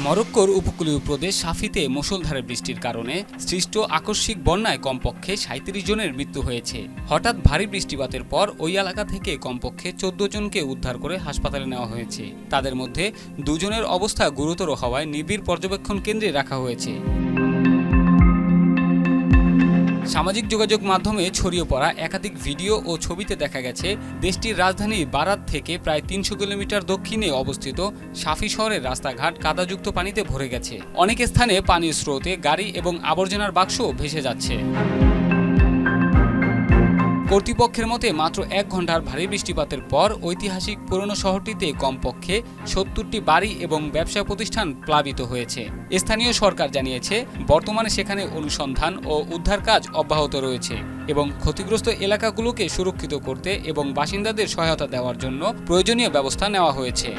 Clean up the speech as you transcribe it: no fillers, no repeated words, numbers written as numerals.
মরক্কোর উপকূলীয় প্রদেশ সাফিতে মুষলধারে বৃষ্টির কারণে সৃষ্ট আকস্মিক বন্যায় কমপক্ষে ৩৭ জনের মৃত্যু হয়েছে। হঠাৎ ভারী বৃষ্টিপাতের পর ওই এলাকা থেকে কমপক্ষে ১৪ জনকে উদ্ধার করে হাসপাতালে নেওয়া হয়েছে। তাদের মধ্যে ২ জনের অবস্থা গুরুতর হওয়ায় নিবিড় পর্যবেক্ষণ কেন্দ্রে রাখা হয়েছে। সামাজিক যোগাযোগ মাধ্যমে ছড়িয়ে পড়া একাধিক ভিডিও ও ছবিতে দেখা গেছে দেশটির রাজধানী বারাত থেকে প্রায় ৩০০ কিলোমিটার দক্ষিণে অবস্থিত সাফি শহরের রাস্তাঘাট কাদাযুক্ত পানিতে ভরে গেছে। অনেক স্থানে পানির স্রোতে গাড়ি এবং আবর্জনার বাক্স ভেসে যাচ্ছে। কর্তৃপক্ষের মতে মাত্র ১ ঘন্টার ভারী বৃষ্টিপাতের পর ঐতিহাসিক পুরনো শহরটিতে কমপক্ষে ৭০টি বাড়ি এবং ব্যবসা প্রতিষ্ঠান প্লাবিত হয়েছে। স্থানীয় সরকার জানিয়েছে বর্তমানে সেখানে অনুসন্ধান ও উদ্ধার কাজ অব্যাহত রয়েছে এবং ক্ষতিগ্রস্ত এলাকাগুলোকে সুরক্ষিত করতে এবং বাসিন্দাদের সহায়তা দেওয়ার জন্য প্রয়োজনীয় ব্যবস্থা নেওয়া হয়েছে।